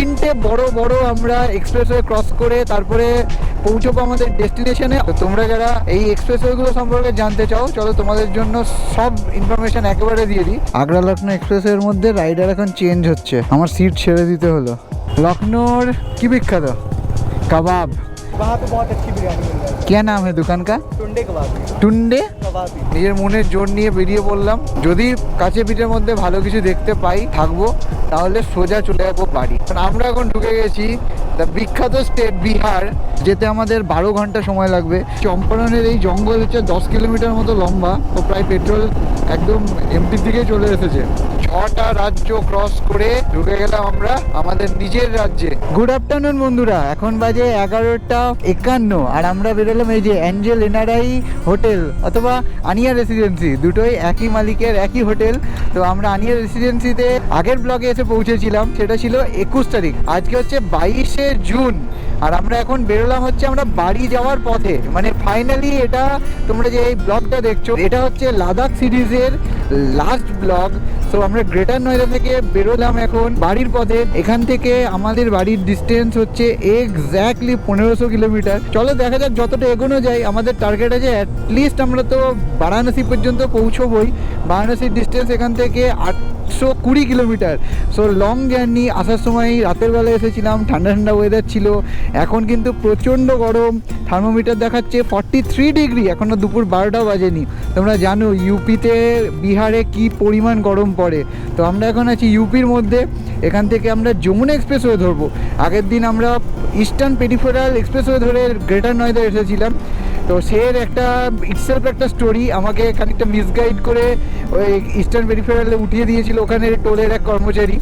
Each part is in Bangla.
তিনটে বড় বড় আমরা এক্সপ্রেসওয়ে ক্রস করে তারপরে পৌঁছবো আমাদের ডেস্টিনেশনে। তো তোমরা যারা এই এক্সপ্রেসওয়েগুলো সম্পর্কে জানতে চাও, চলো তোমাদের জন্য সব ইনফরমেশন একেবারে দিয়ে দিই। আগ্রা লখনৌ এক্সপ্রেসওয়ের মধ্যে রাইডার এখন চেঞ্জ হচ্ছে, আমার সিট ছেড়ে দিতে হলো। লখনৌর কি বিখ্যাত? कबाब। वहाँ पे बहुत अच्छी बिरयानी मिल रही है। क्या नाम है दुकान का? टुंडे कबाब। টুন্ডে। कबाबी। নিজের মনের জোর নিয়ে বেরিয়ে পড়লাম, যদি কাছে পিঠের মধ্যে ভালো কিছু দেখতে পাই থাকবো, তাহলে সোজা চলে যাবো বাড়ি। আমরা এখন ঢুকে গেছি দ্য বিখ্যাত স্টেট বিহার, যেতে আমাদের 12 ঘন্টা সময় লাগবে। চম্পারণের এই জঙ্গল হচ্ছে 10 কিলোমিটার মতো লম্বা, তো প্রায় পেট্রোল একদম এমপির দিকে চলে এসেছে। 6টা রাজ্য ক্রস করে ঢুকে গেলাম আমরা আমাদের নিজের রাজ্যে। গুড আফটারনুন বন্ধুরা, এখন বাজে 11:51 আর আমরা বেরোলাম এই যে অ্যাঞ্জেল এনআরআই হোটেল অথবা আনিয়া রেসিডেন্সি, দুটোই একই মালিকের একই হোটেল। তো আমরা আনিয়া রেসিডেন্সিতে আগের ব্লগে এসে পৌঁছেছিলাম, সেটা ছিল 21 তারিখ। আজকে হচ্ছে 22শে জুন আর আমরা এখন বেরোলাম হচ্ছে আমরা বাড়ি যাওয়ার পথে। মানে ফাইনালি এটা তোমরা যে এই ব্লগটা দেখছো, এটা হচ্ছে লাদাখ সিরিজের লাস্ট ব্লগ। তো আমরা গ্রেটার নয়ডা থেকে বেরোলাম এখন বাড়ির পথে। এখান থেকে আমাদের বাড়ির ডিস্টেন্স হচ্ছে এক্স্যাক্টলি 1500 কিলোমিটার। চলো দেখা যাক যতটা এগোনো যায়। আমাদের টার্গেট আছে অ্যাটলিস্ট আমরা তো বারাণসী পর্যন্ত পৌঁছবোই। বারাণসীর ডিস্টেন্স এখান থেকে 820 কিলোমিটার। So long journey. আসার সময় রাতের বেলা এসেছিলাম, ঠান্ডা ঠান্ডা ওয়েদার ছিল। এখন কিন্তু প্রচণ্ড গরম, থার্মোমিটার দেখাচ্ছে 43 ডিগ্রি, এখনও দুপুর 12টাও বাজেনি। তোমরা জানো ইউপিতে বিহারে কি পরিমাণ গরম পড়ে। তো আমরা এখন আছি ইউপির মধ্যে। এখান থেকে আমরা যমুনা এক্সপ্রেসওয়ে ধরবো। আগের দিন আমরা ইস্টার্ন পেরিফেরাল এক্সপ্রেসওয়ে ধরে গ্রেটার নয়ডা এসেছিলাম। তো সে একটা ইটসেলফ একটা স্টোরি, আমাকে খানিকটা মিসগাইড করে ওই ইস্টার্ন পেরিফেরালে উঠিয়ে দিয়েছিল ওখানের টোলের এক কর্মচারী।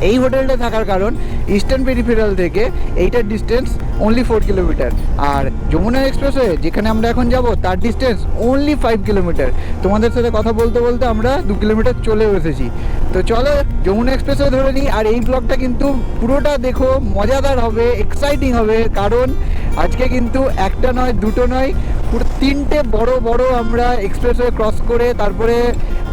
এই হোটেলটা থাকার কারণ ইস্টার্ন পেরিফেরাল থেকে এইটার ডিস্টেন্স অনলি 4 কিলোমিটার, আর যমুনা এক্সপ্রেসওয়ে যেখানে আমরা এখন যাব তার ডিস্টেন্স অনলি 5 কিলোমিটার। তোমাদের সাথে কথা বলতে বলতে আমরা 2 কিলোমিটার চলে এসেছি। তো চলো যমুনা এক্সপ্রেসওয়ে ধরে নিই। আর এই ব্লগটা কিন্তু পুরোটা দেখো, মজাদার হবে, এক্সাইটিং হবে, কারণ আজকে কিন্তু একটা নয় দুটো নয়, পুরো তিনটে বড় বড় আমরা এক্সপ্রেসওয়ে ক্রস করে তারপরে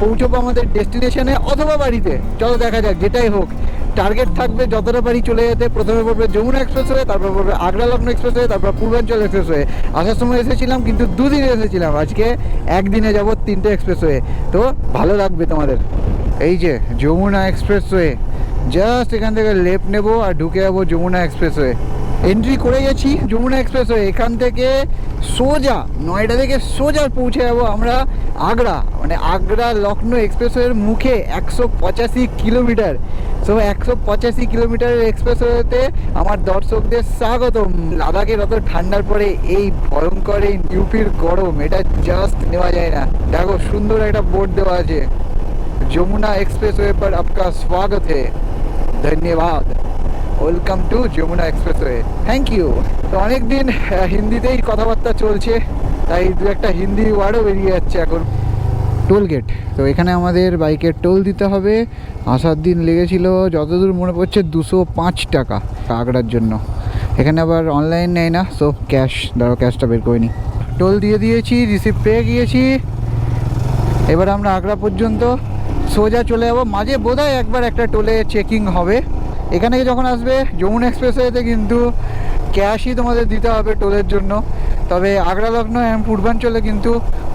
পৌঁছবো আমাদের ডেস্টিনেশনে অথবা বাড়িতে। চলো দেখা যাক, যেটাই হোক টার্গেট থাকবে যতটা পারি চলে যেতে। প্রথমে পড়বে যমুনা এক্সপ্রেসওয়ে, তারপর পড়বে আগ্রা লখনৌ এক্সপ্রেসওয়ে, তারপর পূর্বাঞ্চল এক্সপ্রেসওয়ে। আসার সময় এসেছিলাম কিন্তু 2 দিনে এসেছিলাম, আজকে একদিনে যাব 3টে এক্সপ্রেসওয়ে। তো ভালো লাগবে তোমাদের। এই যে যমুনা এক্সপ্রেসওয়ে, জাস্ট এখান থেকে লেফট নেব আর ঢুকে যাবো যমুনা এক্সপ্রেসওয়ে। এন্ট্রি করে গেছি যমুনা এক্সপ্রেসওয়ে। এখান থেকে সোজা নয়ডা থেকে সোজা পৌঁছে যাবো আমরা আগ্রা। মানে আগ্রা লখনৌ এক্সপ্রেসওয়ের মুখে 185 কিলোমিটার। সো 185 কিলোমিটারের এক্সপ্রেসওয়েতে আমার দর্শকদের স্বাগতম। লাদাখের অত ঠান্ডার পরে এই ভয়ঙ্কর এই ইউপির গরম, এটা জাস্ট নেওয়া যায় না। দেখো সুন্দর একটা বোর্ড দেওয়া আছে, যমুনা এক্সপ্রেসওয়ে पर आपका स्वागत है, धन्यवाद, welcome to Yamuna expressway, thank you. তো অনেকদিন হিন্দিতেই কথাবার্তা চলছে, তাই দু একটা হিন্দি ওয়ার্ডও বেরিয়ে যাচ্ছে এখন। টোল গেট, তো এখানে আমাদের বাইকের টোল দিতে হবে। আসার দিন লেগেছিল যতদূর মনে পড়ছে 205 টাকা আগ্রার জন্য। এখানে আবার অনলাইন নেয় না, সো ক্যাশ, দাঁড়ো ক্যাশটা বের করে নিই। টোল দিয়ে দিয়েছি, রিসিপ্ট পেয়ে গিয়েছি। এবার আমরা আগ্রা পর্যন্ত সোজা চলে যাবো। মাঝে বোধহয় একবার একটা টোলে চেকিং হবে। এখানে যখন আসবে যমুনা এক্সপ্রেসওয়েতে কিন্তু ক্যাশই তোমাদের দিতে হবে টোলের জন্য। তবে আগ্রা লখনৌ এবং পূর্বাঞ্চলে কিন্তু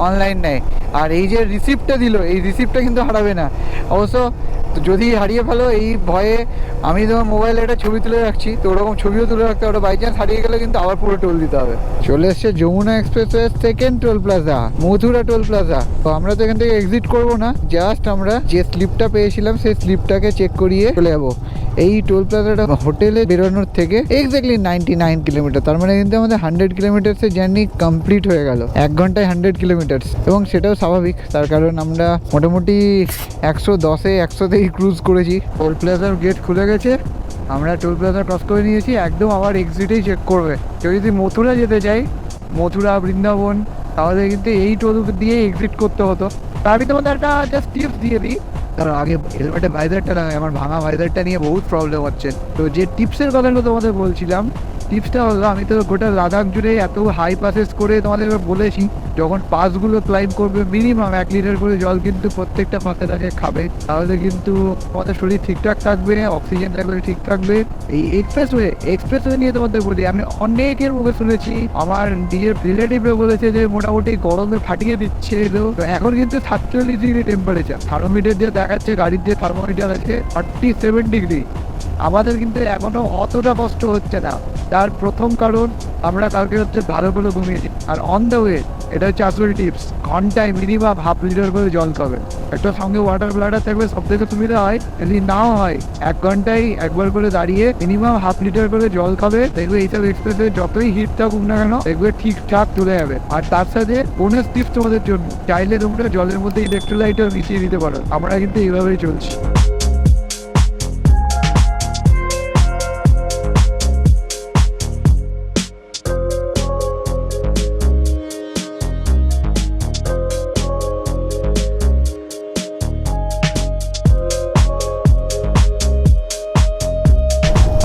অনলাইন নেয়। আর এই যে রিসিপ্টটা দিল, এই রিসিপ্টটা কিন্তু হারাবে না। অবশ্য যদি হারিয়ে ফেলো এই ভয়ে আমি তোমার মোবাইলে একটা ছবি তুলে রাখছি, তো ওরকম ছবিও তুলে রাখতে হবে। বাই চান্স হারিয়ে গেলে কিন্তু আবার পুরো টোল দিতে হবে। চলে এসছে Yamuna expressway second toll plaza, Mathura toll plaza. তো আমরা তো এখান থেকে এক্সিট করবো না, জাস্ট আমরা যে স্লিপটা পেয়েছিলাম সেই স্লিপটাকে চেক করিয়ে চলে যাবো। এই টোল প্লাজাটা হোটেলে বেরোনোর থেকে এক্স্যাক্টলি 99 কিলোমিটার। তার মানে কিন্তু আমাদের 100 কিলোমিটার্সের জার্নি কমপ্লিট হয়ে গেল 1 ঘন্টায় 100 কিলোমিটার্স। এবং সেটাও স্বাভাবিক, তার কারণ আমরা মোটামুটি 110-এ 100তেই ক্রুজ করেছি। টোল প্লাজার গেট খুলে গেছে, আমরা টোল প্লাজা ক্রস করে নিয়েছি। একদম আবার এক্সিটেই চেক করবে। কেউ যদি মথুরা যেতে চাই, মথুরা বৃন্দাবন, তাহলে কিন্তু এই টোল দিয়ে এক্সিট করতে হতো। তা আমি তোমাদের একটা জাস্ট টিপস দিয়ে দিই, কারণ আগে হেলমেটে ভাইজারটা লাগাই, আমার ভাঙা ভাইজারটা নিয়ে বহুত প্রবলেম হচ্ছে। তো যে টিপসের কথাগুলো তোমাদের বলছিলাম, টিপসটা হলো, আমি তো গোটা লাদাখ জুড়ে এত হাই পাসেস করে তোমাদের বলেছি, যখন পাসগুলো ক্লাইম্ব করবে মিনিমাম 1 লিটার করে জল কিন্তু প্রত্যেকটা পাশে তাকে খাবে, তাহলে কিন্তু তোমাদের শরীর ঠিকঠাক থাকবে, অক্সিজেন লেভেল ঠিক থাকবে। এই এক্সপ্রেসওয়ে নিয়ে তোমাদের বলি, আমি অনেকের মুখে শুনেছি, আমার নিজের রিলেটিভরা বলেছে যে মোটামুটি গরমে ফাটিয়ে দিচ্ছে। তো এখন কিন্তু 47 ডিগ্রি টেম্পারেচার, থার্মোমিটার দিয়ে দেখাচ্ছে, গাড়ির যে থার্মোমিটার আছে 37 ডিগ্রি। আমাদের কিন্তু এখনো অতটা কষ্ট হচ্ছে না। তার প্রথম কারণ আমরা কালকে হচ্ছে ভালো করে ঘুমিয়েছি, আর অন দ্য ওয়ে এটা হচ্ছে আসল টিপস, ঘন্টায় মিনিমাম 1/2 লিটার করে জল খাবে। একটা সঙ্গে ওয়াটার ব্লাডার থাকবে, সব থেকে সুবিধা হয়। যদি নাও হয় 1 ঘন্টায় একবার করে দাঁড়িয়ে মিনিমাম 1/2 লিটার করে জল খাবে, দেখবে এইসব এক্সপ্রেসে যতই হিট থাকুক না কেন দেখবে ঠিকঠাক চলে যাবে। আর তার সাথে বোনাস টিপস তোমাদের জন্য, চাইলে তোমরা জলের মধ্যে ইলেকট্রোলাইটও মিশিয়ে দিতে পারো। আমরা কিন্তু এইভাবেই চলছি।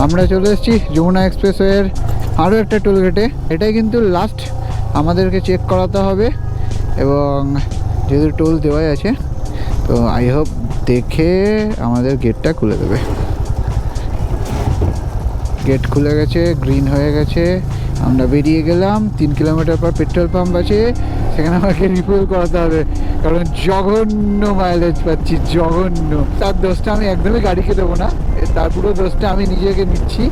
আমরা চলে এসেছি যমুনা এক্সপ্রেসওয়ের আরও একটা টোলগেটে। এটাই কিন্তু লাস্ট আমাদেরকে চেক করাতে হবে, এবং যেহেতু টোল দেওয়াই আছে, তো আই হোপ দেখে আমাদের গেটটা খুলে দেবে। গেট খুলে গেছে, গ্রিন হয়ে গেছে, আমরা বেরিয়ে গেলাম। 3 কিলোমিটার পর পেট্রোল পাম্প আছে, সেখানে আমাকে রিফিল করাতে হবে, কারণ জঘন্য মাইলেজ পাচ্ছি, জঘন্য। তার দোষটা আমি একদমই গাড়িকে দেবো না, তার পুরো দোষটা আমি নিজেকে নিচ্ছি।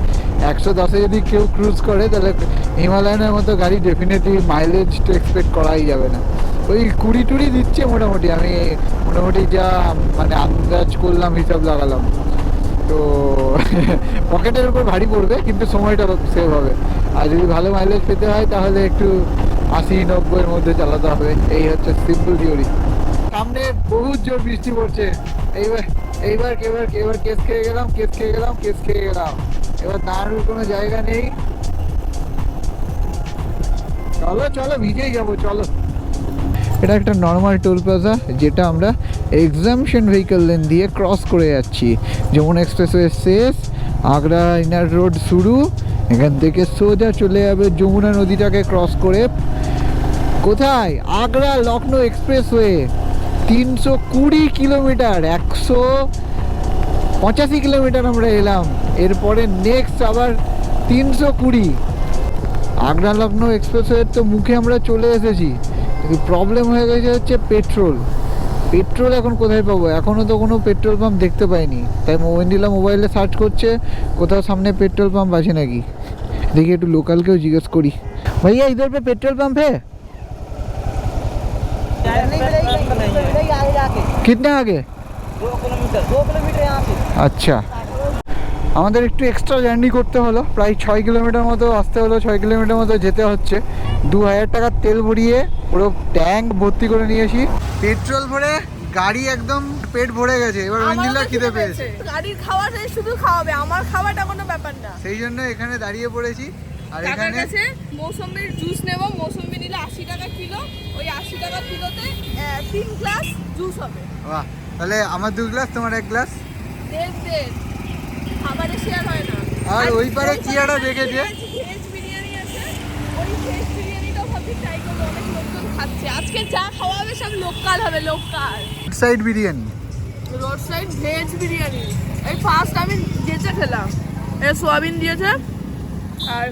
110-এ যদি কেউ ক্রুজ করে, তাহলে হিমালয়ানের মতো গাড়ি ডেফিনেটলি মাইলেজ তো এক্সপেক্ট করাই যাবে না। ওই 20-20 দিচ্ছে মোটামুটি, আমি মোটামুটি যা মানে আন্দাজ করলাম, হিসাব লাগালাম। তো পকেটের উপর ভারী পড়বে, কিন্তু সময়টা সেভ হবে। আর যদি ভালো মাইলেজ পেতে হয় তাহলে একটু 80-90-এর মধ্যে চালাতে হবে। এই হচ্ছে সিম্পল থিওরি। সামনে বহুত জোর বৃষ্টি পড়ছে। এইবার কেস খেয়ে গেলাম। এবার দাঁড়ানোর কোনো জায়গা নেই। চলো ভিজেই যাবো, চলো। এটা একটা নর্মাল টোল প্লাজা, যেটা আমরা এক্সামশন ভেহিকল লেন দিয়ে ক্রস করে যাচ্ছি। যমুনা এক্সপ্রেসওয়ে শেষ, আগ্রা ইনার রোড শুরু, এখান থেকে সোজা চলে যাবে যমুনা নদীটাকে ক্রস করে কোথায়? Agra Lucknow expressway. 320 kilometre, 185 kilometre আমরা এলাম। এরপরে নেক্সট আবার 320। আগ্রা লখনৌ এক্সপ্রেসওয়ের তো মুখে আমরা চলে এসেছি, কিন্তু প্রবলেম হয়ে গেছে হচ্ছে পেট্রোল এখন কোথায় পাবো? এখনও তো কোনো পেট্রোল পাম্প দেখতে পাইনি। তাই মোবাইলে সার্চ করছে কোথাও সামনে পেট্রোল পাম্প আছে নাকি। দেখি একটু লোকালকেও জিজ্ঞেস করি, ভাইয়া ইধর পে পেট্রোল পাম্প है? कितने आगे? 2 किलोमीटर यहाँ से। আচ্ছা, আমাদের একটু এক্সট্রা জার্নি করতে হলো, প্রায় 6 কিলোমিটার মতো আসতে হলো, 6 কিলোমিটার মতো যেতে হচ্ছে। 2000 টাকার তেল ভরিয়ে পুরো ট্যাঙ্ক ভর্তি করে নিয়েছি। পেট্রোল ভরে গাড়ি একদম পেট ভরে গেছে। এবার অঞ্জিলা খিদে পেয়েছে, গাড়ির খাওয়াটা শুধু খাওয়াবে, আমার খাওয়াটা কোনো ব্যাপার না। সেই জন্য এখানে দাঁড়িয়ে পড়েছি। আর কাকার এখানে কাছে মৌসুমীর জুস নেব, মৌসুমী নিলে 80 টাকা কিলো, ওই 80 টাকা কিলোতে 3 গ্লাস জুস হবে। বাহ, তাহলে আমার 2 গ্লাস, তোমার 1 গ্লাস। দেড় খাবারে শেয়ার হয় না। আর ওই পারে কি একটা দেখেছে, ভেজ বিরিয়ানি আছে, ওই ভেজ বিরিয়ানিটাও ভাবছি ট্রাই করবো, অনেক লোকজন খাচ্ছে। আজকে যা খাওয়া হবে সব লোকাল হবে, local. Side biryani, road side veg biryani. এই ফার্স্ট আমি যেটা খেলাম, এটা সোয়াবিন দিয়েছে, আর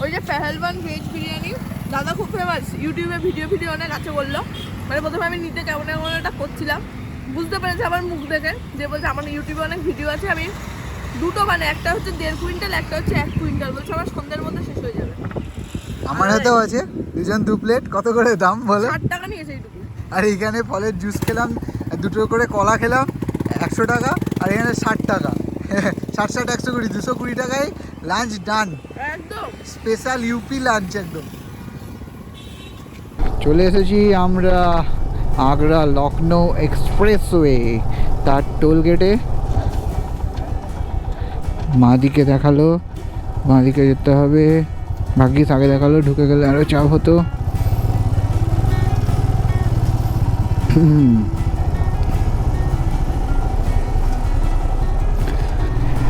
ওই যে পেহেলবান ভেজ বিরিয়ানি, দাদা খুব ফেমাস, ইউটিউবে ভিডিও অনেক আছে বললো। মানে প্রথমে আমি নিতে কেমন একটা করছিলাম, বুঝতে পেরেছে আমার মুখ দেখে, যে বলছে আমার ইউটিউবে অনেক ভিডিও আছে। আমি দুটো, মানে একটা হচ্ছে 1.5 কুইন্টাল, একটা হচ্ছে 1 কুইন্টাল, বলছে আমার সন্ধ্যের মধ্যে শেষ হয়ে যাবে। আমার হাতেও আছে, দুজন 2 প্লেট। কত করে দাম বলো? 60 টাকা নিয়েছে এইটুকু। আর এখানে ফলের জুস খেলাম, 2টো করে কলা খেলাম, 100 টাকা। আর এখানে 60 টাকা, 60 120, 220 টাকায় লাঞ্চ ডান। একদম স্পেশাল ইউপি লাঞ্চ একদম। চলে এসেছি আমরা আগ্রা লখনৌ এক্সপ্রেসওয়ে, তার টোল গেটে। মাদিকে দেখালো, মাদিকে যেতে হবে, ভাগ্যিস আগে দেখালো, ঢুকে গেলে আরও চাপ হতো।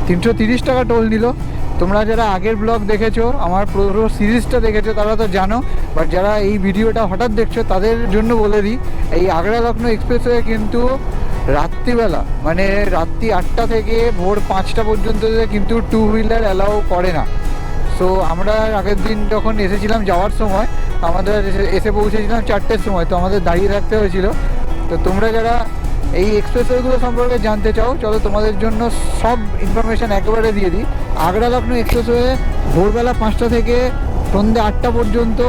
330 টাকা টোল নিল, তোমরা যারা আগের ব্লগ দেখেছো, আমার পুরো সিরিজটা দেখেছো, তারা তো জানো। বাট যারা এই ভিডিওটা হঠাৎ দেখছো তাদের জন্য বলে দিই, এই আগ্রা লখনৌ এক্সপ্রেসওয়ে কিন্তু রাত্রিবেলা মানে রাত্রি 8টা থেকে ভোর 5টা পর্যন্ত কিন্তু টু হুইলার অ্যালাউ করে না। সো আমরা আগের দিন যখন এসেছিলাম যাওয়ার সময় আমাদের এসে পৌঁছেছিলাম 4টের সময়, তো আমাদের দাঁড়িয়ে থাকতে হয়েছিল। তো তোমরা যারা এই এক্সপ্রেসওয়েগুলো সম্পর্কে জানতে চাও, চলো তোমাদের জন্য সব ইনফরমেশান একেবারে দিয়ে দিই। আগ্রা লখনৌ এক্সপ্রেসওয়ে ভোরবেলা 5টা থেকে সন্ধ্যে 8টা পর্যন্ত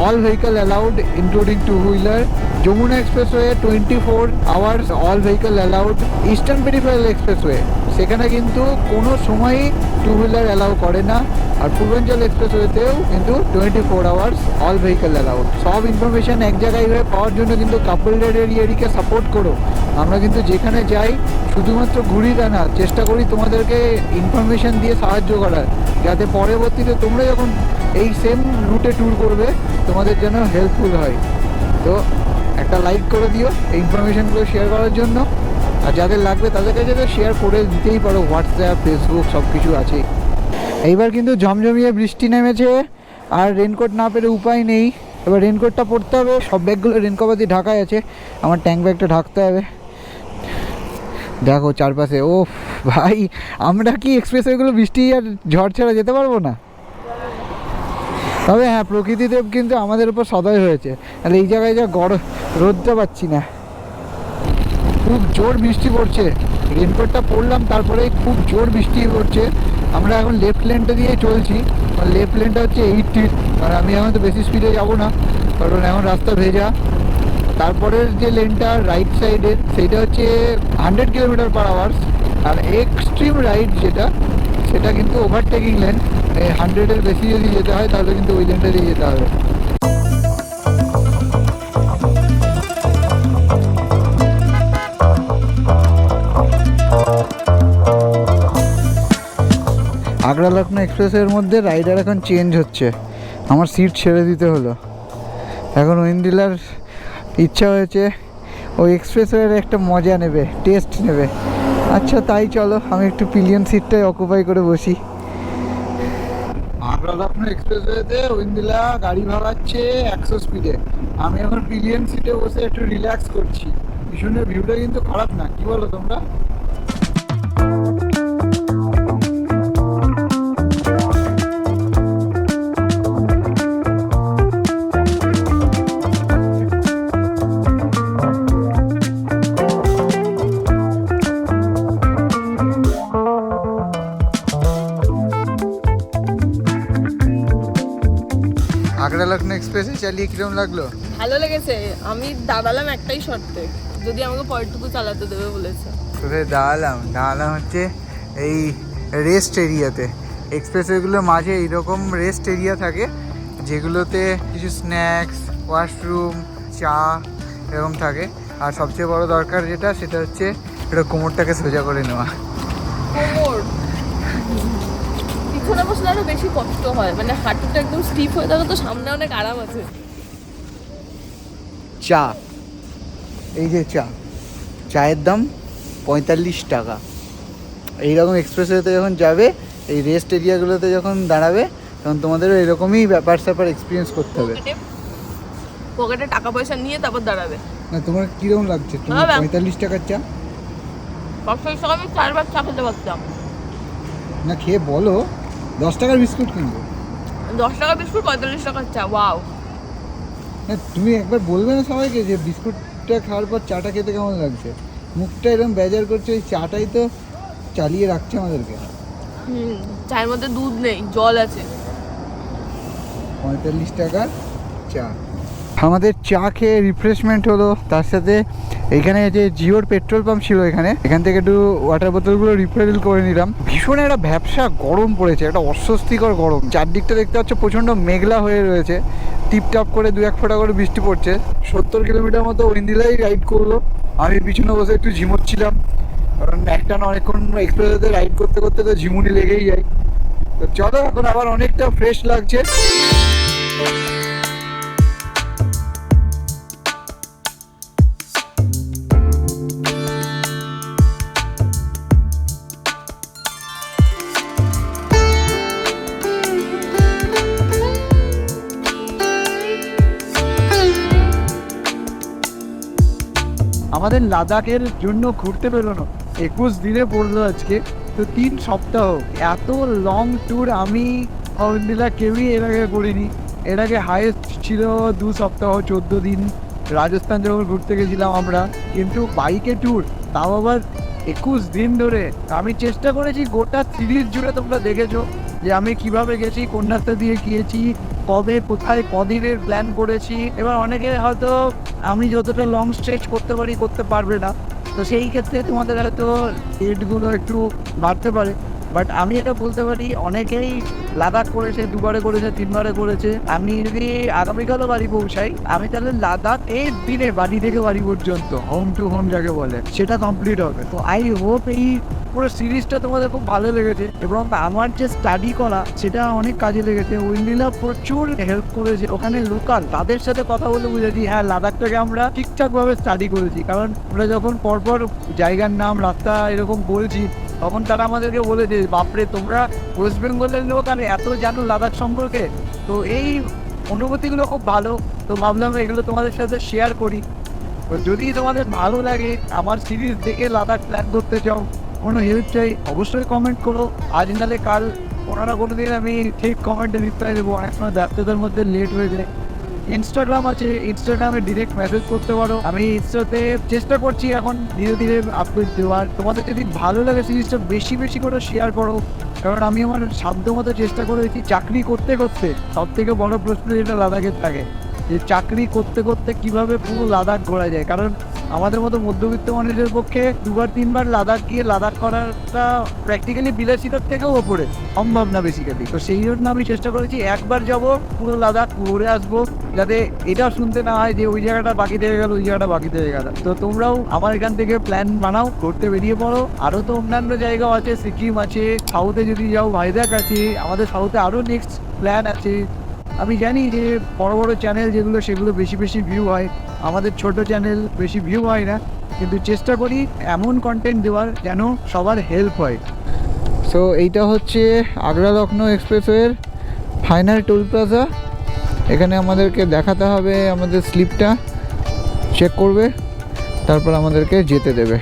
all vehicle allowed including two wheeler. Yamuna expressway 24 hours all vehicle allowed. Eastern peripheral expressway সেখানে কিন্তু কোনো সময়ই টু হুইলার অ্যালাউ করে না। আর পূর্বাঞ্চল এক্সপ্রেসওয়েতেও কিন্তু 24 আওয়ার্স অল ভেহিকল অ্যালাউড। সব ইনফরমেশান এক জায়গায় হয়ে পাওয়ার জন্য কিন্তু কাপল রাইডার এরিয়াকে সাপোর্ট করো। আমরা কিন্তু যেখানে যাই শুধুমাত্র ঘুরি তা না, চেষ্টা করি তোমাদেরকে ইনফরমেশান দিয়ে সাহায্য করার, যাতে পরবর্তীতে তোমরা যখন এই সেম রুটে ট্যুর করবে তোমাদের যেন হেল্পফুল হয়। তো একটা লাইক করে দিও এই ইনফরমেশানগুলো শেয়ার করার জন্য। আর যাদের লাগবে তাদেরকে যাতে শেয়ার করে দিতেই পারো, হোয়াটসঅ্যাপ ফেসবুক সব কিছু আছে। এইবার কিন্তু ঝমঝমিয়ে বৃষ্টি নেমেছে, আর রেনকোট না পেরে উপায় নেই, এবার রেনকোটটা পরতে হবে। সব ব্যাগগুলো রেনকভার দিয়ে ঢাকাই আছে, আমার ট্যাঙ্ক ব্যাগটা ঢাকতে হবে। দেখো চারপাশে, ও ভাই আমরা কি এক্সপ্রেসওয়েগুলো বৃষ্টি আর ঝড় ছাড়া যেতে পারবো না? তবে হ্যাঁ, প্রকৃতিদেব কিন্তু আমাদের উপর সদয় হয়েছে, তাহলে এই জায়গায় যা গরম, রোদটা পাচ্ছি না, খুব জোর বৃষ্টি পড়ছে। রেনকোটটা পরলাম তারপরেই খুব জোর বৃষ্টি পড়ছে। আমরা এখন লেফট লেনটা দিয়ে চলছি, আর লেফট লেনটা হচ্ছে 80, আর আমি এখন তো বেশি স্পিডে যাবো না কারণ এখন রাস্তা ভেজা। তারপরের যে লেনটা রাইট সাইডের সেইটা হচ্ছে 100 কিলোমিটার পার আওয়ার্স, আর এক্সট্রিম রাইট যেটা সেটা কিন্তু ওভারটেকিং লেন, 100-এর বেশি যদি যেতে হয় তাহলে কিন্তু ওই লেনটা দিয়ে যেতে হবে। আগ্রা লখনৌ এক্সপ্রেসের মধ্যে রাইডার এখন চেঞ্জ হচ্ছে, আমার সিট ছেড়ে দিতে হলো। এখন ওয়েন্ডিলার ইচ্ছা হয়েছে ওই এক্সপ্রেসওয়ের একটা মজা নেবে, টেস্ট নেবে। আচ্ছা তাই চলো, আমি একটু পিলিয়ন সিটটাই অকুপাই করে বসি। আগ্রা লখনৌ এক্সপ্রেসওয়েতে ওয়েন্ডিলা গাড়ি ভাগাচ্ছে 100 স্পিডে, আমি এখন পিলিয়ন সিটে বসে একটু রিল্যাক্স করছি। পিছনের ভিউটা কিন্তু খারাপ না, কি বলো তোমরা? আগ্রা লখনৌ এক্সপ্রেসে চালিয়ে কিরকম লাগলো? ভালো লেগেছে। আমি দাঁড়ালাম একটাই শর্তে, যদি আমাকে পরেরটুকু চালাতে দেবে বলেছে। কোথায় দাঁড়ালাম হচ্ছে এই রেস্ট এরিয়াতে। এক্সপ্রেসওয়েগুলোর মাঝে এইরকম রেস্ট এরিয়া থাকে যেগুলোতে কিছু স্ন্যাক্স, ওয়াশরুম, চা এরকম থাকে। আর সবচেয়ে বড় দরকার যেটা, সেটা হচ্ছে এটা কোমরটাকে সোজা করে নেওয়া। কোমর পিছনে বসলে আরো বেশি কষ্ট হয়, মানে হাঁটুটা একদম স্টিফ হয়ে থাকে, তো সামনে অনেক আরাম আছে। চা, এই যে চায়ের দাম 45 টাকা। এইরকম এক্সপ্রেসওয়েতে যখন যাবে, এই রেস্ট এরিয়াগুলোতে যখন দাঁড়াবে, তখন তোমাদেরও এরকমই ব্যাপার স্যাপার এক্সপিরিয়েন্স করতে হবে। পকেটে টাকা পয়সা নিয়ে তারপর দাঁড়াবে। না তোমার কীরকম লাগছে? তুমি 45 টাকার চা, 45 টাকা আমি 4 বার চা খেতে পারতাম। না খেয়ে বলো, 10 টাকার বিস্কুট কিনবো। 10 টাকা বিস্কুট, 45 টাকার চা, ওয়াও। না তুমি একবার বলবে না সবাইকে যে বিস্কুটটা খাওয়ার পর চাটা খেতে কেমন লাগছে? মুখটা এরকম বেজার করছে, ওই চাটাই তো চালিয়ে রাখছে আমাদেরকে। চায়ের মধ্যে দুধ নেই, জল আছে। 45 টাকার চা। আমাদের চা খেয়ে রিফ্রেশমেন্ট হলো, তার সাথে এখানে যে জিওর পেট্রোল পাম্প ছিল এখান থেকে একটু ওয়াটার বোতলগুলো রিফিল করে নিলাম। ভীষণ একটা ভ্যাপসা গরম পড়েছে, একটা অস্বস্তিকর গরম। চারদিকটা দেখতে পাচ্ছ প্রচণ্ড মেঘলা হয়ে রয়েছে, টিপটাপ করে 2-1 ফোঁটা করে বৃষ্টি পড়ছে। 70 কিলোমিটার মতো ওয়েন্ডিলাই রাইড করলো, আমি পিছনে বসে একটু ঝিমোচ্ছিলাম, কারণ একটা না অনেকক্ষণ এক্সপ্রেসে রাইড করতে করতে তো ঝিমুনি লেগেই যায়। তো চলো, এখন আবার অনেকটা ফ্রেশ লাগছে। আমাদের লাদাখের জন্য ঘুরতে বেরোনো 21 দিনে পড়লো আজকে, তো 3 সপ্তাহ এত লং ট্যুর আমি অবন্দিলা কেউই এর আগে করিনি। এর আগে হাইয়েস্ট ছিল 2 সপ্তাহ 14 দিন রাজস্থান যখন ঘুরতে গেছিলাম আমরা, কিন্তু বাইকে ট্যুর তাও আবার 21 দিন ধরে। আমি চেষ্টা করেছি গোটা সিরিজ জুড়ে, তোমরা দেখেছো যে আমি কিভাবে গেছি, কোন রাস্তা দিয়ে গিয়েছি, কবে কোথায় কদিনের প্ল্যান করেছি। এবার অনেকে হয়তো আমি যতটা লং স্ট্রেচ করতে পারি করতে পারবে না, তো সেই ক্ষেত্রে তোমাদের হয়তো ডেটগুলো একটু বাড়তে পারে। বাট আমি এটা বলতে পারি অনেকেই লাদাখ করেছে, 2বারে করেছে, 3বারে করেছে। আমি যদি আগামীকালও বাড়ি পৌঁছাই, আমি তাহলে লাদাখ এই দিনে বাড়ি থেকে বাড়ি পর্যন্ত হোম টু হোম যাকে বলে সেটা কমপ্লিট হবে। তো আই হোপ এই পুরো সিরিজটা তোমাদের খুব ভালো লেগেছে, এবং আমার যে স্টাডি করা সেটা অনেক কাজে লেগেছে। উইন্ডিলা প্রচুর হেল্প করেছে, ওখানে লোকাল তাদের সাথে কথা বলে বুঝেছি হ্যাঁ লাদাখটাকে আমরা ঠিকঠাকভাবে স্টাডি করেছি। কারণ আমরা যখন পরপর জায়গার নাম রাস্তা এরকম বলছি, তখন তারা আমাদেরকে বলেছে বাপরে তোমরা ওয়েস্ট বেঙ্গলের লোক আর এত জানো লাদাখ সম্পর্কে। তো এই অনুভূতিগুলো খুব ভালো, তো ভাবলাম এগুলো তোমাদের সাথে শেয়ার করি। তো যদি তোমাদের ভালো লাগে, আমার সিরিজ দেখে লাদাখ প্ল্যান করতে চাও, কোনো হেল্প চাই, অবশ্যই কমেন্ট করো। আজ নাহলে কাল কোনো না কোনো দিন আমি ঠিক কমেন্টে রিপ্লাই দেবো, অনেক সময় ব্যস্ততার মধ্যে লেট হয়ে যায়। ইনস্টাগ্রাম আছে, ইনস্টাগ্রামে ডিরেক্ট মেসেজ করতে পারো। আমি ইনস্টাতে চেষ্টা করছি এখন ধীরে ধীরে আপডেট দেওয়ার। তোমাদের যদি ভালো লাগে সিরিজটা বেশি বেশি করে শেয়ার করো, কারণ আমি আমার সাধ্য মতো চেষ্টা করেছি। চাকরি করতে করতে সব থেকে বড় প্রশ্ন যেটা লাদাখের থাকে, যে চাকরি করতে করতে কিভাবে পুরো লাদাখ ঘোরা যায়। কারণ আমাদের মতো মধ্যবিত্ত মানুষের পক্ষে 2বার 3বার লাদাখ গিয়ে লাদাখ করাটা প্র্যাকটিক্যালি বিলাসিতার থেকেও ওপরে, সম্ভব না বেসিক্যালি। তো সেই জন্য আমি চেষ্টা করেছি একবার যাব পুরো লাদাখ ঘুরে আসবো, যাতে এটা শুনতে না হয় যে ওই জায়গাটা বাকি থেকে গেল, ওই জায়গাটা বাকি থেকে গেল। তো তোমরাও আমার এখান থেকে প্ল্যান বানাও, ঘুরতে বেরিয়ে পড়ো। আরও তো অন্যান্য জায়গাও আছে, সিকিম আছে, সাউথে যদি যাও ভাইজ্যাক আছে, আমাদের সাউথে আরও নেক্সট প্ল্যান আছে। আমি জানি যে বড় বড় চ্যানেল যেগুলো সেগুলো বেশি বেশি ভিউ হয়, আমাদের ছোট চ্যানেল বেশি ভিউ হয় না, কিন্তু চেষ্টা করি এমন কন্টেন্ট দেওয়ার যেন সবার হেল্প হয়। সো এইটা হচ্ছে আগ্রা লখনৌ এক্সপ্রেসওয়ের ফাইনাল টোল প্লাজা। এখানে আমাদেরকে দেখাতে হবে, আমাদের স্লিপটা চেক করবে, তারপর আমাদেরকে যেতে দেবে।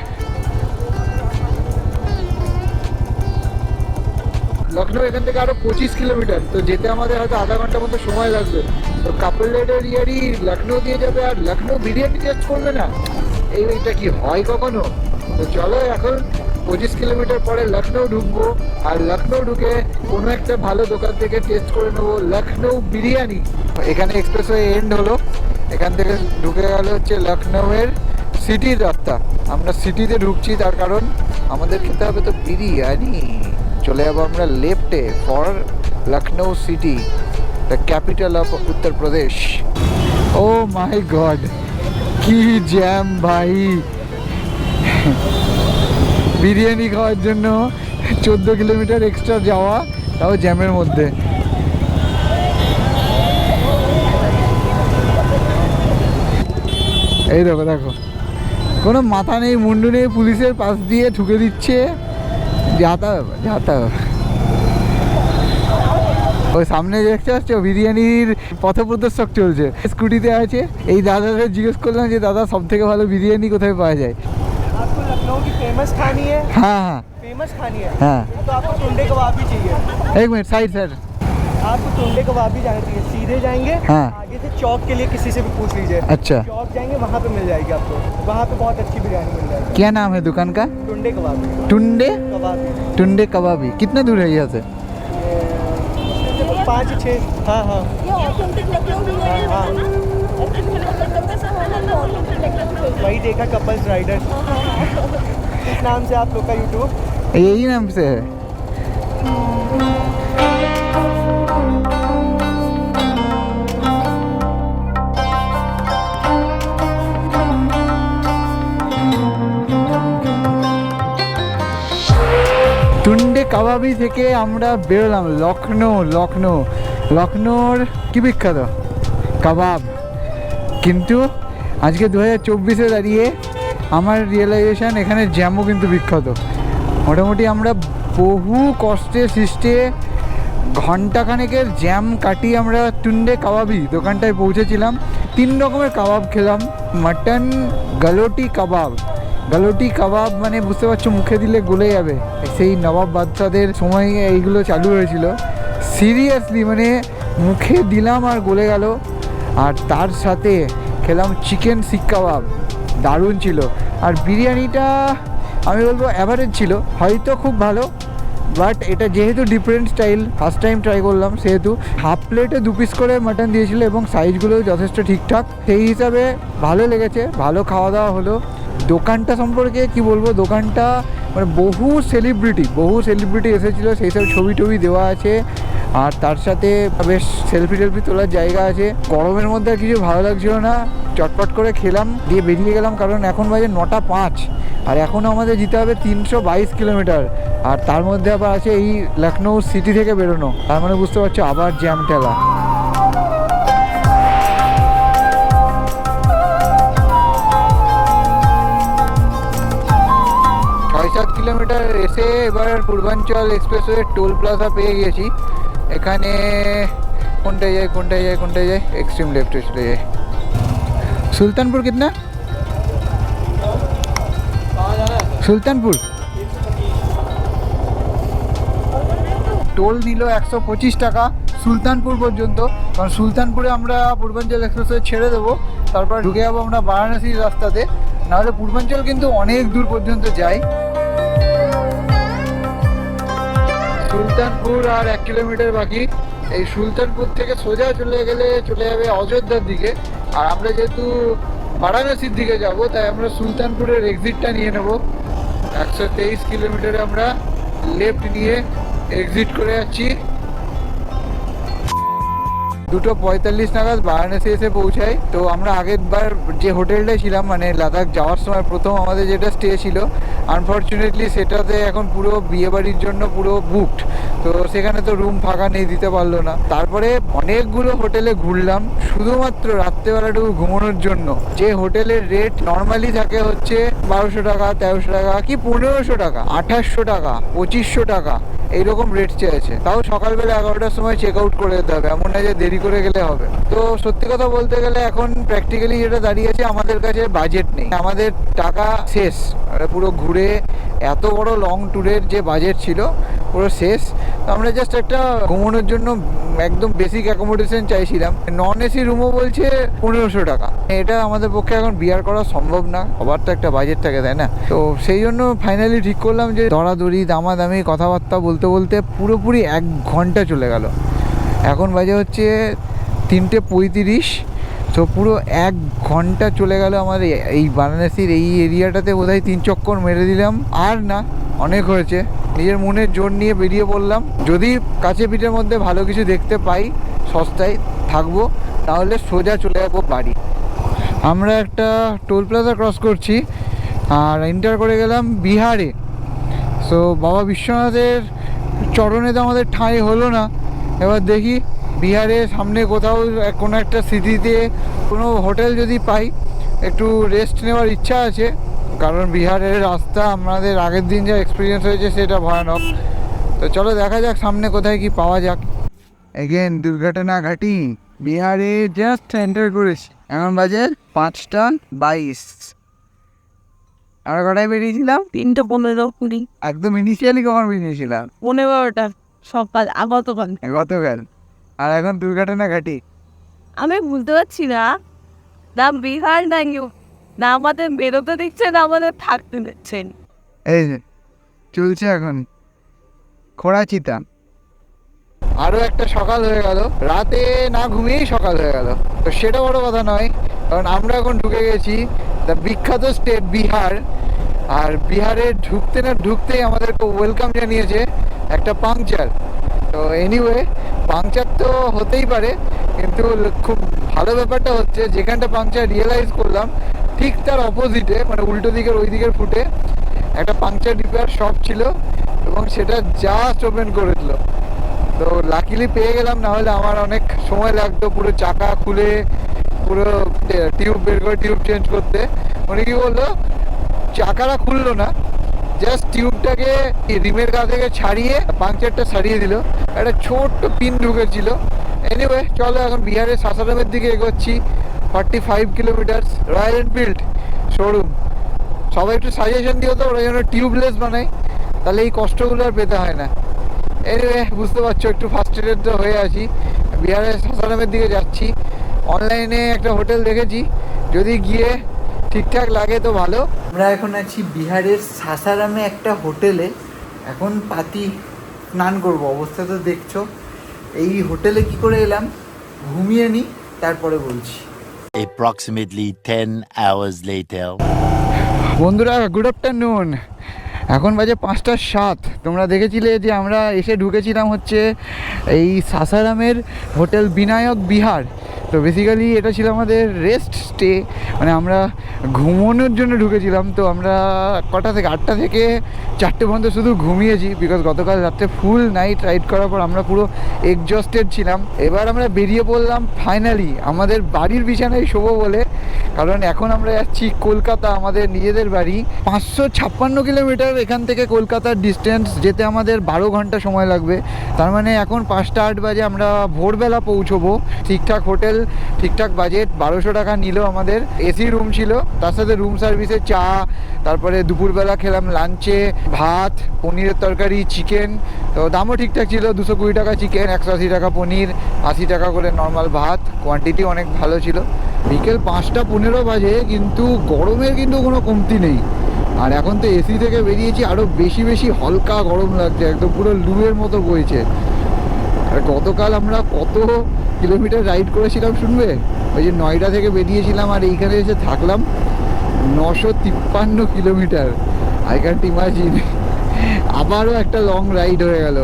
লখনৌ এখান থেকে আরো 25 কিলোমিটার, তো যেতে আমাদের হয়তো আধা ঘন্টা মতো সময় লাগবে। তো কাপল রাইডার ইয়ারি লখনৌ দিয়ে যাবে আর লখনৌ বিরিয়ানি টেস্ট করবে না, এইটা কি হয় কখনো? তো চলো এখন 25 কিলোমিটার পরে লখনৌ ঢুকবো, আর লখনৌ ঢুকে কোনো একটা ভালো দোকান থেকে টেস্ট করে নেবো লখনৌ বিরিয়ানি। এখানে এক্সপ্রেসওয়ে এন্ড হলো, এখান থেকে ঢুকে গেল হচ্ছে লখনৌয়ের সিটির রাস্তা। আমরা সিটিতে ঢুকছি, তার কারণ আমাদের খেতে হবে তো বিরিয়ানি। চলে যাবো আমরা লেফটে for Lucknow city, the capital of Uttar Pradesh. Oh my god, কি জ্যাম ভাই! বিরিয়ানি খাওয়ার জন্য 14 কিলোমিটার এক্সট্রা যাওয়া, তাও জ্যামের মধ্যে। এই দেখো দেখো, কোনো মাথা নেই মুন্ডু নেই, পুলিশের পাশ দিয়ে ঢুকে দিচ্ছে। যাতা যাতা ওই সামনে দেখতে পাচ্ছ বিরিয়ানির পথপ্রদর্শক চলছে, স্কুটিতে আছে। এই দাদাদের জিজ্ঞেস করলাম যে দাদা সব থেকে ভালো বিরিয়ানি কোথায় পাওয়া যায়। आपको लखनऊ की फेमस खानी है? हाँ हाँ फेमस खानी है हाँ। तो आपको टुंडे कबाब भी चाहिए। एक मिनट साइड सर। आपको टुंडे कबाब भी जाना चाहिए, सीधे जाएंगे हाँ। आगे से चौक के लिए किसी से भी पूछ लीजिए। अच्छा, चौक जाएंगे वहाँ पे मिल जाएगी आपको, वहाँ पे बहुत अच्छी बिरयानी मिल जाएगी। क्या नाम है दुकान का? टुंडे कबाब। टुंडे कबाबी। टुंडे कबाबी। कितना दूर है यहाँ से? 5 से 6। हाँ हाँ ये ऑथेंटिक लखनऊ बिरयानी हाँ। है ना? कलकत्ता से है ना ऑथेंटिक लखनऊ। वही देखा कपल्स राइडर, इस नाम से आप लोग का यूट्यूब। यही नाम से है। টুন্ডে কাবাবি থেকে আমরা বেরোলাম লখনৌর কি বিখ্যাত কাবাব। কিন্তু আজকে 2024-এ দাঁড়িয়ে আমার রিয়েলাইজেশন এখানে জ্যামও কিন্তু বিখ্যাত। মোটামুটি আমরা বহু কষ্টে সৃষ্টে ঘন্টাখানেকের জ্যাম কাটিয়ে আমরা টুন্ডে কাবাবি দোকানটায় পৌঁছেছিলাম। 3 রকমের কাবাব খেলাম। মাটন গালোটি কাবাব মানে বুঝতে পারছো, মুখে দিলে গলে যাবে। সেই নবাব বাদশাদের সময় এইগুলো চালু হয়েছিল। সিরিয়াসলি মানে মুখে দিলাম আর গলে গেল। আর তার সাথে খেলাম চিকেন শিক কাবাব, দারুণ ছিল। আর বিরিয়ানিটা আমি বলবো অ্যাভারেজ ছিল, হয়তো খুব ভালো, বাট এটা যেহেতু different style, first time try করলাম, সেহেতু হাফ প্লেটে 2 পিস করে মাটন দিয়েছিল এবং সাইজগুলোও যথেষ্ট ঠিকঠাক। সেই হিসাবে ভালো লেগেছে, ভালো খাওয়া দাওয়া হলো। দোকানটা সম্পর্কে কি বলবো, দোকানটা মানে বহু সেলিব্রিটি এসেছিলো, সেই সব ছবি টবি দেওয়া আছে। আর তার সাথে বেশ সেলফি তোলার জায়গা আছে। গরমের মধ্যে আর কিছু ভালো লাগছিল না, চটপট করে খেলাম দিয়ে বেরিয়ে গেলাম, কারণ এখন বাজে 9:05 আর এখনও আমাদের যেতে হবে 322 কিলোমিটার। আর তার মধ্যে আবার আছে এই লখনৌ সিটি থেকে বেরোনো, তার মানে বুঝতে পারছো আবার জ্যাম ঠেলা। 6-7 কিলোমিটার এসে এবার পূর্বাঞ্চল এক্সপ্রেসওয়ে টোল প্লাজা পেয়ে গেছি। এখানে কোনটায় যায়, এক্সট্রিম লেফটে চলে যায়। সুলতানপুর কিतना? সুলতানপুর টোল নিল 125 টাকা সুলতানপুর পর্যন্ত, কারণ সুলতানপুরে আমরা পূর্বাঞ্চল এক্সপ্রেসওয়ে ছেড়ে দেবো, তারপর ঢুকে যাবো আমরা বারাণসীর রাস্তাতে। নাহলে পূর্বাঞ্চল কিন্তু অনেক দূর পর্যন্ত যায়। সুলতানপুর আর 1 কিলোমিটার বাকি। এই সুলতানপুর থেকে সোজা চলে যাবে অযোধ্যার দিকে। আর আমরা যেহেতু বারাণসীর দিকে যাব, তাই আমরা সুলতানপুরের এক্সিটটা নিয়ে নেব। 123 কিলোমিটারে আমরা লেফট নিয়ে এক্সিট করে যাচ্ছি। 2:45 নাগাদ বারাণসী এসে পৌঁছাই। তো আমরা আগের বার যে হোটেলটায় ছিলাম, মানে লাদাখ যাওয়ার সময় প্রথম আমাদের যেটা স্টে ছিল, আনফর্চুনেটলি সেটাতে এখন পুরো বিয়েবাড়ির জন্য পুরো বুকড। তো সেখানে তো রুম ফাঁকা নেই, দিতে পারলো না। তারপরে অনেকগুলো হোটেলে ঘুরলাম শুধুমাত্র রাত্রেবেলাটুকু ঘুমানোর জন্য। যে হোটেলের রেট নর্মালি থাকে হচ্ছে 1200 টাকা, 1300 টাকা, কি 1500 টাকা, 2800 টাকা, 2500 টাকা, এইরকম রেট চেয়েছে। তাও সকালবেলা 11টার সময় চেক আউট করে যেতে হবে, এমন না যে দেরি করে গেলে হবে। তো সত্যি কথা বলতে গেলে এখন প্র্যাকটিক্যালি যেটা দাঁড়িয়েছে, আমাদের কাছে বাজেট নেই, আমাদের টাকা শেষ। পুরো ঘুরে এত বড় লং ট্যুরের যে বাজেট ছিল পুরো শেষ। তো আমরা জাস্ট একটা ঘুমানোর জন্য একদম বেসিক অ্যাকোমোডেশন চাইছিলাম। নন এসি রুমও বলছে 1500 টাকা। এটা আমাদের পক্ষে এখন বিয়ার করা সম্ভব না, সবার তো একটা বাজেট থাকে, তাই না? তো সেই জন্য ফাইনালি ঠিক করলাম যে দরাদরি দামাদামি কথাবার্তা বলতে বলতে পুরোপুরি 1 ঘন্টা চলে গেল। এখন বাজে হচ্ছে 3:35। তো পুরো 1 ঘন্টা চলে গেল আমাদের এই বারাণসীর এই এরিয়াটাতে। বোধহয় 3 চক্কর মেরে দিলাম, আর না, অনেক হয়েছে। নিজের মনের জোর নিয়ে বেরিয়ে পড়লাম। যদি কাছে পিঠের মধ্যে ভালো কিছু দেখতে পাই, সস্তায় থাকবো, তাহলে সোজা চলে যাবো বাড়ি। আমরা একটা টোল প্লাজা ক্রস করছি আর এন্টার করে গেলাম বিহারে। সো বাবা বিশ্বনাথের চরণে তো আমাদের ঠাঁই হলো না। এবার দেখি বিহারের সামনে কোথাও কোনো একটা সিটিতে কোনো হোটেল যদি পাই, একটু রেস্ট নেওয়ার ইচ্ছা আছে। কারণ বিহারের রাস্তা আমাদের আগের দিন যা এক্সপিরিয়েন্স হয়েছে সেটা ভয়ানক। তো চলো দেখা যাক সামনে কোথায় কি পাওয়া যাক। এগেন দুর্ঘটনা ঘাটি বিহারে জাস্ট এন্টার করেছি। এখন বাজে 5:22। আমরা কটায় বেরিয়েছিলাম? 3:15-20 একদম ইনিশিয়ালি কখন বেরিয়েছিলাম? 12টা সকাল, গতকাল। আর এখন দুর্ঘটনা ঘাটি। আমি বুঝতে পারছি না বিহার না আমাদের বেরোতে দিচ্ছে, না আমাদের থাকতে দিচ্ছেন। এই যে চলছে এখন খোঁড়াচিতা। আরও একটা সকাল হয়ে গেল, রাতে না ঘুমিয়েই সকাল হয়ে গেল। তো সেটা বড় কথা নয়, কারণ আমরা এখন ঢুকে গেছি দ্য বিখ্যাত স্টেট বিহার। আর বিহারে ঢুকতে না ঢুকতেই আমাদেরকে ওয়েলকাম জানিয়েছে একটা পাংচার। তো এনিওয়ে, পাংচার তো হতেই পারে, কিন্তু খুব ভালো ব্যাপারটা হচ্ছে যেখানটা পাংচার রিয়েলাইজ করলাম, ঠিক তার অপোজিটে, মানে উল্টো দিকের ওই দিকের ফুটে একটা পাংচার রিপেয়ার শপ ছিল এবং সেটা জাস্ট ওপেন করেছিল। তো লাকিলি পেয়ে গেলাম, না হলে আমার অনেক সময় লাগতো পুরো চাকা খুলে পুরো টিউব বের করে টিউব চেঞ্জ করতে। উনি কি বললো, চাকাটা খুললো না, জাস্ট টিউবটাকে রিমের গা থেকে ছাড়িয়ে পাংচারটা সারিয়ে দিল, একটা ছোট্ট পিন ঢুকেছিল। এনিওয়ে চলো এখন বিহারের সাসারামের দিকে এগোচ্ছি। 45 কিলোমিটার, রয়্যাল এনফিল্ড শোরুম। সবাই একটু সাজেশন দিও তো, ওরা যেন টিউবলেস বানায়, তাহলে এই কষ্টগুলো আর পেতে হয় না। এনিওয়ে বুঝতে পারছো একটু ফার্স্ট্রেটেড তো হয়ে আছি। বিহারের সাসারামের দিকে যাচ্ছি। অনলাইনে একটা হোটেল দেখেছি, যদি গিয়ে ঠিকঠাক লাগে তো ভালো। আমরা এখন আছি বিহারের সাসারামে একটা হোটেলে। এখন পাতি স্নান করবো, অবস্থা তো দেখছো। এই হোটেলে কি করে এলাম ঘুমিয়ে নিই, তারপরে বলছি। Approximately 10 hours later. বন্ধুরা গুড আফটারনুন। এখন বাজে 5:07। তোমরা দেখেছিলে যে আমরা এসে ঢুকেছিলাম হচ্ছে এই সাসারামের হোটেল বিনায়ক বিহার। তো বেসিক্যালি এটা ছিল আমাদের রেস্ট স্টে, মানে আমরা ঘুমানোর জন্য ঢুকেছিলাম। তো আমরা কটা থেকে 8টা থেকে 4টে পর্যন্ত শুধু ঘুমিয়েছি, বিকজ গতকাল রাত্রে ফুল নাইট রাইড করার পর আমরা পুরো এক্সজস্টেড ছিলাম। এবার আমরা বেরিয়ে পড়লাম ফাইনালি আমাদের বাড়ির বিছানায় শোবো বলে, কারণ এখন আমরা যাচ্ছি কলকাতা, আমাদের নিজেদের বাড়ি। 556 কিলোমিটার এখান থেকে কলকাতার ডিস্টেন্স, যেতে আমাদের 12 ঘন্টা সময় লাগবে। তার মানে এখন 5টা 8 বাজে আমরা ভোরবেলা পৌঁছবো। ঠিকঠাক হোটেল, ঠিকঠাক বাজেট, 1200 টাকা নিল আমাদের। এসি রুম ছিল, তার সাথে রুম সার্ভিসে চা, তারপরে দুপুরবেলা খেলাম লাঞ্চে ভাত, পনিরের তরকারি, চিকেন। তো দামও ঠিকঠাক ছিল, 220 টাকা চিকেন, 180 টাকা পনির, 80 টাকা করে নর্মাল ভাত। কোয়ান্টিটি অনেক ভালো ছিল। বিকেল 5টা 15 বাজে, কিন্তু গরমের কিন্তু কোনো কমতি নেই। আর এখন তো এসি থেকে বেরিয়েছি, আরও বেশি হালকা গরম লাগছে, একদম পুরো লুয়ের মতো বইছে। আর গতকাল আমরা কত কিলোমিটার রাইড করেছিলাম শুনবে? ওই যে নয়ডা থেকে বেরিয়েছিলাম আর এইখানে এসে থাকলাম 953 কিলোমিটার। I can't imagine. আবারও একটা লং রাইড হয়ে গেল।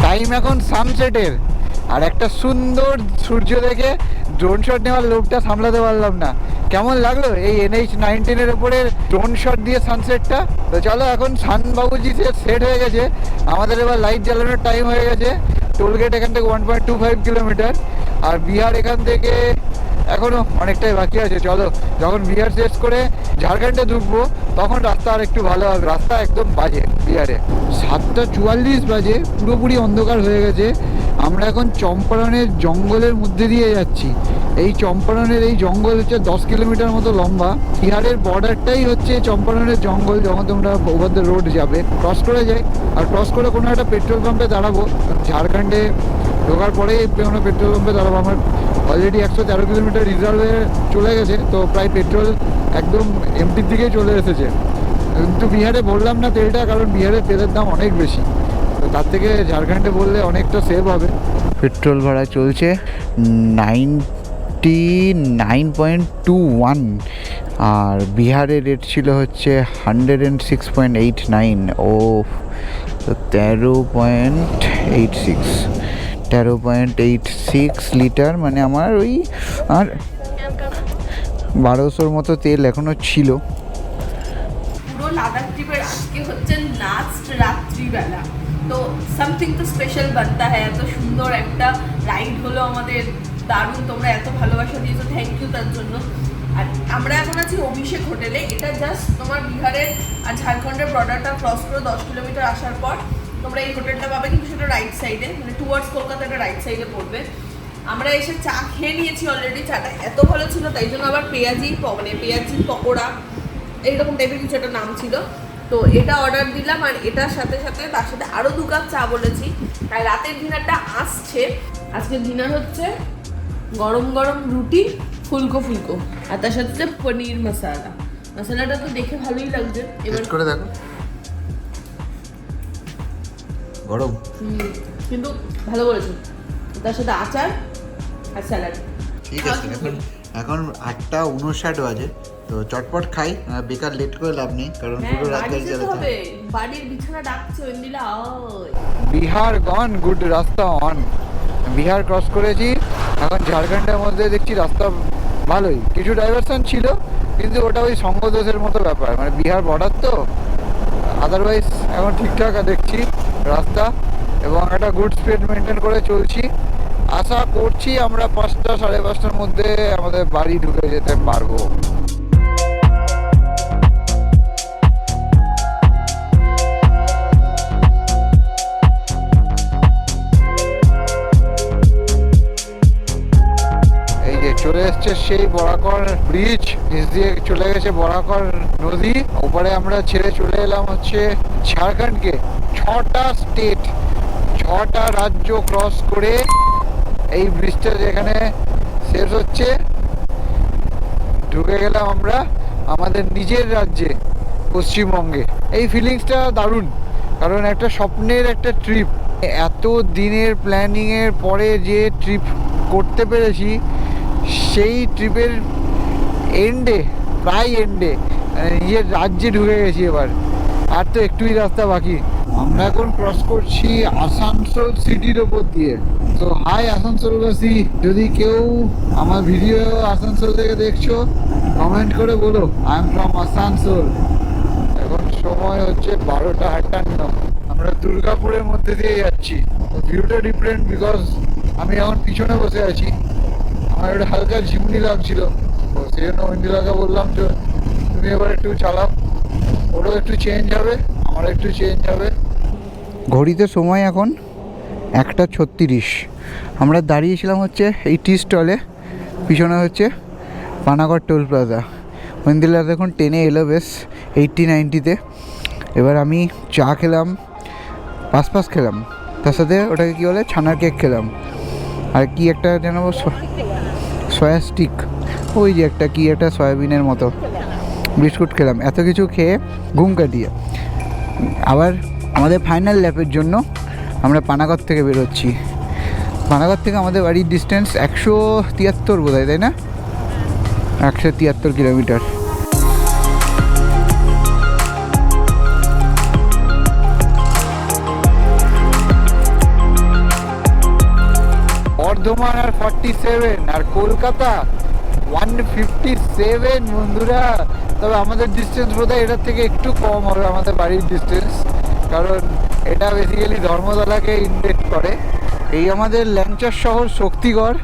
টাইম এখন সানসেটের, আর একটা সুন্দর সূর্য দেখে ড্রোন শট নেওয়ার লোভটা সামলাতে পারলাম না। কেমন লাগলো এই NH-19 ওপরে ড্রোন শট দিয়ে সানসেটটা? তো চলো এখন সানবাবুজি সেট হয়ে গেছে, আমাদের এবার লাইট জ্বালানোর টাইম হয়ে গেছে। টোলগেট এখান থেকে 1.25 কিলোমিটার, আর বিহার এখান থেকে এখনও অনেকটাই বাকি আছে। চলো যখন বিহার শেষ করে ঝাড়খণ্ডে ঢুকবো তখন রাস্তা আর একটু ভালো হবে। রাস্তা একদম বাজে বিহারে। 7:44 বাজে, পুরোপুরি অন্ধকার হয়ে গেছে। আমরা এখন চম্পারণের জঙ্গলের মধ্যে দিয়ে যাচ্ছি। এই চম্পারণের এই জঙ্গল হচ্ছে 10 কিলোমিটার মতো লম্বা। বিহারের বর্ডারটাই হচ্ছে চম্পারণের জঙ্গল। যখন তোমরা ওভার দ্য রোড যাবে, ক্রস করে যাই, আর ক্রস করে কোনো একটা পেট্রোল পাম্পে দাঁড়াবো। ঝাড়খণ্ডে ঢোকার পরেই কোনো পেট্রোল পাম্পে দাঁড়াবো। আমার অলরেডি 113 কিলোমিটার রিজার্ভ হয়ে চলে গেছে, তো প্রায় পেট্রোল একদম এমপির দিকেই চলে এসেছে। কিন্তু বিহারে বললাম না তেলটা, কারণ বিহারে তেলের দাম অনেক বেশি। তো তার থেকে ঝাড়খণ্ডে বললে অনেকটা সেভ হবে। পেট্রোল ভাড়া চলছে 99.21, আর বিহারের রেট ছিল হচ্ছে 106.89। ও তো 13.86 লিটার, মানে আমার ওই আর 1200 মতো তেল এখনো ছিল। পুরো লাদাখ ট্রিপের আজকে হচ্ছে লাস্ট রাত্রিবেলা, তো সামথিং তো স্পেশাল বানতা হ্যায়। এত সুন্দর একটা রাইড হলো আমাদের, দারুণ। তোমরা এত ভালোবাসা দিয়েছো, থ্যাংক ইউ তার জন্য। আর আমরা এখন আছি অভিষেক হোটেলে। এটা জাস্ট তোমার বিহারের আর ঝাড়খণ্ডের বর্ডারটা ক্রস করে 10 কিলোমিটার আসার পর তোমরা এই হোটেলটা পাবে, কিন্তু সেটা রাইট সাইডে, মানে টুয়ার্ডস কলকাতাটা রাইট সাইডে পড়বে। আমরা এসে চা খেয়ে নিয়েছি অলরেডি। চাটা এত ভালো ছিল, তাই জন্য আবার পেঁয়াজি পকোড়া এইরকম টাইপের কিছু একটা নাম ছিল, তো এটা অর্ডার দিলাম। আর এটার সাথে সাথে তার সাথে আরও 2 কাপ চা বলেছি। তাই রাতের ডিনারটা আসছে। আজকের ডিনার হচ্ছে গরম গরম রুটি ফুলকো, আর তার সাথে পনির মশলাটা তো দেখে ভালোই লাগছে। এবার করে দেখো, গরম কিন্তু ভালো বলেছো। তার সাথে আচার আর স্যালাড। ঠিক আছে। এখন 8:59 বাজে, তো চটপট খাই, বেকার লেট করে লাভ নেই, কারণ পুরো রাত হবে। বাড়ির বিছানা ডাকছে ওইদিলা। বিহার গন, গুড রাস্তা অন। বিহার ক্রস করেছি, এখন ঝাড়খণ্ডের মধ্যে দেখছি রাস্তা ভালোই, কিছু ডাইভারশন ছিল কিন্তু ওটা ওই সঙ্গদোষের মতো ব্যাপার, মানে বিহার বর্ডার তো। আদারওয়াইজ এখন ঠিকঠাক দেখছি রাস্তা, এবং একটা গুড স্পিড মেনটেন করে চলছি। আশা করছি আমরা 5টা সাড়ে 5টার মধ্যে আমাদের বাড়ি ঢুকে যেতে পারবো। চলে এসছে সেই বরাকর ব্রিজ, নিচ দিয়ে চলে গেছে বরাকর নদী, ওপরে আমরা ছেড়ে চলে এলাম হচ্ছে ঝাড়খণ্ডকে। 6টা স্টেট, 6টা রাজ্য ক্রস করে এই ব্রিজটা যেখানে শেষ হচ্ছে ঢুকে গেলাম আমরা আমাদের নিজের রাজ্যে, পশ্চিমবঙ্গে। এই ফিলিংসটা দারুণ, কারণ একটা স্বপ্নের একটা ট্রিপ, এত দিনের প্ল্যানিংয়ের পরে যে ট্রিপ করতে পেরেছি, সেই ট্রিপের এন্ডে, প্রায় এন্ডে, নিজের রাজ্যে ঢুকে গেছি এবার। আর তো একটুই রাস্তা বাকি। আমরা এখন ক্রস করছি আসানসোল সিটির ওপর দিয়ে। তো হাই আসানসোলবাসী, যদি কেউ আমার ভিডিও আসানসোল থেকে দেখছো কমেন্ট করে বলো আই এম ফ্রম আসানসোল। এখন সময় হচ্ছে 12টা 58। আমরা দুর্গাপুরের মধ্যে দিয়ে যাচ্ছি। ভিউটা ডিফারেন্ট বিকজ আমি এখন পিছনে বসে আছি, আমার একটা হালকা ঝিমনি লাগছিল, তো সেই জন্য ইন্দিরাকে বললাম যে তুমি এবার একটু চালাও, ওরও একটু চেঞ্জ হবে, আমার একটু চেঞ্জ হবে। ঘড়িতে সময় এখন 1:36। আমরা দাঁড়িয়েছিলাম হচ্ছে এই টি স্টলে, পিছনে হচ্ছে পানাগড় টোল প্লাজা। ইন্দিরা এখন ট্রেনে এলো বেশ 80-90-তে। এবার আমি চা খেলাম, পাস খেলাম, তার সাথে ওটাকে কী বলে ছানার কেক খেলাম, আর কি একটা যেন সয়া স্টিক, ওই যে একটা কি একটা সয়াবিনের মতো বিস্কুট খেলাম। এত কিছু খেয়ে ঘুম কাটিয়ে আবার আমাদের ফাইনাল ল্যাপের জন্য আমরা পানাগড় থেকে বেরোচ্ছি। পানাগড় থেকে আমাদের বাড়ির ডিস্টেন্স 173 বোধ হয়, তাই না? 173 কিলোমিটার। বর্ধমান আর 47 আর কলকাতা 157 বন্ধুরা। তবে আমাদের ডিস্টেন্স বোধহয় এটার থেকে একটু কম হবে, আমাদের বাড়ির ডিস্টেন্স, কারণ এটা বেসিক্যালি ধর্মতলাকে ইন্ডেক্ট করে। এই আমাদের ল্যাংচার শহর শক্তিগড়,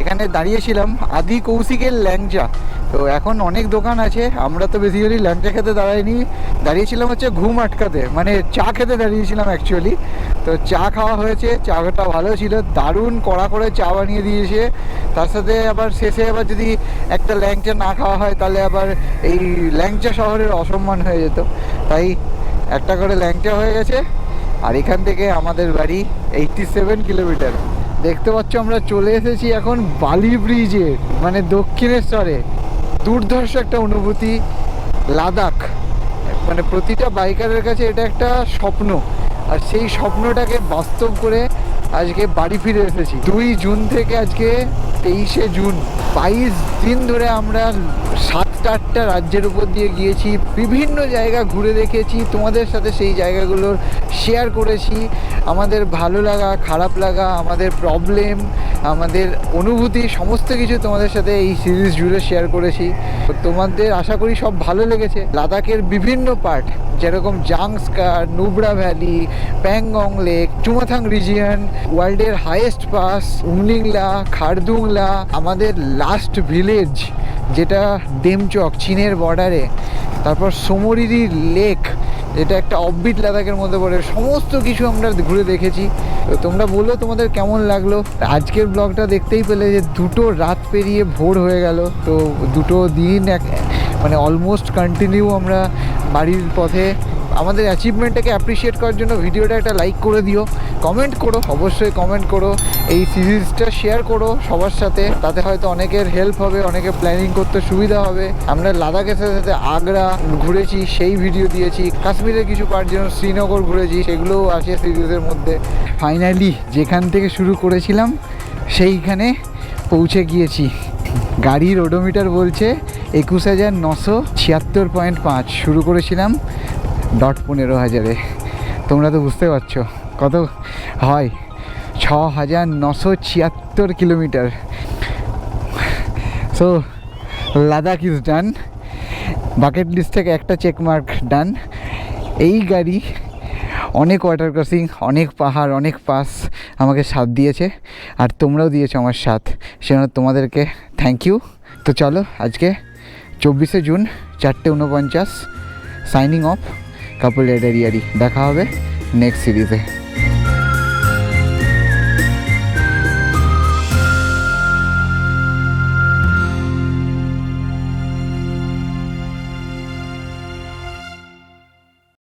এখানে দাঁড়িয়েছিলাম আদি কৌশিকের ল্যাংচা। তো এখন অনেক দোকান আছে, আমরা তো বেসিক্যালি ল্যাংচা খেতে দাঁড়াইনি, দাঁড়িয়েছিলাম হচ্ছে ঘুম আটকাতে, মানে চা খেতে দাঁড়িয়েছিলাম অ্যাকচুয়ালি। তো চা খাওয়া হয়েছে, চাটা ভালো ছিল, দারুণ কড়া করে চা বানিয়ে দিয়েছে। তার সাথে আবার শেষে আবার যদি একটা ল্যাংচা না খাওয়া হয় তাহলে আবার এই ল্যাংচা শহরের অসম্মান হয়ে যেত, তাই একটা করে ল্যাংচা হয়ে গেছে। আর এখান থেকে আমাদের বাড়ি 87 কিলোমিটার। দেখতে পাচ্ছ আমরা চলে এসেছি এখন বালি ব্রিজে, মানে দক্ষিণেশ্বরে। দুর্ধর্ষ একটা অনুভূতি, লাদাখ, মানে প্রতিটা বাইকারের কাছে এটা একটা স্বপ্ন, আর সেই স্বপ্নটাকে বাস্তব করে আজকে বাড়ি ফিরে এসেছি। 2 জুন থেকে আজকে 23শে জুন, 22 দিন ধরে আমরা 7-8টা রাজ্যের উপর দিয়ে গিয়েছি, বিভিন্ন জায়গা ঘুরে দেখেছি, তোমাদের সাথে সেই জায়গাগুলোর শেয়ার করেছি, আমাদের ভালো লাগা, খারাপ লাগা, আমাদের প্রবলেম, আমাদের অনুভূতি, সমস্ত কিছু তোমাদের সাথে এই সিরিজ জুড়ে শেয়ার করেছি। তোমাদের আশা করি সব ভালো লেগেছে। লাদাখের বিভিন্ন পার্ট, যেরকম Zanskar, Nubra valley, Pangong lake, Chumathang region, ওয়ার্ল্ডের হাইয়েস্ট পাস উমলিংলা, খারদুংলা, আমাদের লাস্ট ভিলেজ যেটা ডেমচক চীনের বর্ডারে, তারপর সোমরিরি লেক যেটা একটা অফবিট লাদাখের মধ্যে পড়ে, সমস্ত কিছু আমরা ঘুরে দেখেছি। তো তোমরা বলো তোমাদের কেমন লাগলো। আজকের ব্লগটা দেখতেই পেলে যে 2টো রাত পেরিয়ে ভোর হয়ে গেল, তো 2টো দিন মানে অলমোস্ট কন্টিনিউ আমরা বাড়ির পথে। আমাদের অ্যাচিভমেন্টটাকে অ্যাপ্রিসিয়েট করার জন্য ভিডিওটা একটা লাইক করে দিও, কমেন্ট করো, অবশ্যই কমেন্ট করো, এই সিরিজটা শেয়ার করো সবার সাথে, তাতে হয়তো অনেকের হেল্প হবে, অনেকে প্ল্যানিং করতে সুবিধা হবে। আমরা লাদাখের সাথে সাথে আগ্রা ঘুরেছি, সেই ভিডিও দিয়েছি, কাশ্মীরের কিছু পার্ট যেমন শ্রীনগর ঘুরেছি, সেগুলোও আছে সিরিজের মধ্যে। ফাইনালি যেখান থেকে শুরু করেছিলাম সেইখানে পৌঁছে গিয়েছি। গাড়ির ওডোমিটার বলছে 21,976.5। শুরু করেছিলাম 15,000-এ। তোমরা তো বুঝতে পারছো কত হয়। 6,976 kilometre. So Ladakh is done, bucket list থেকে একটা চেকমার্ক ডান। এই গাড়ি অনেক ওয়াটার ক্রসিং, অনেক পাহাড়, অনেক পাস আমাকে সাথ দিয়েছে, আর তোমরাও দিয়েছো আমার সাথ, সেজন্য তোমাদেরকে থ্যাংক ইউ। তো চলো আজকে 24শে জুন 4:49 সাইনিং অফ কাপল রেডারিয়ারি। দেখা হবে নেক্সট সিরিজে।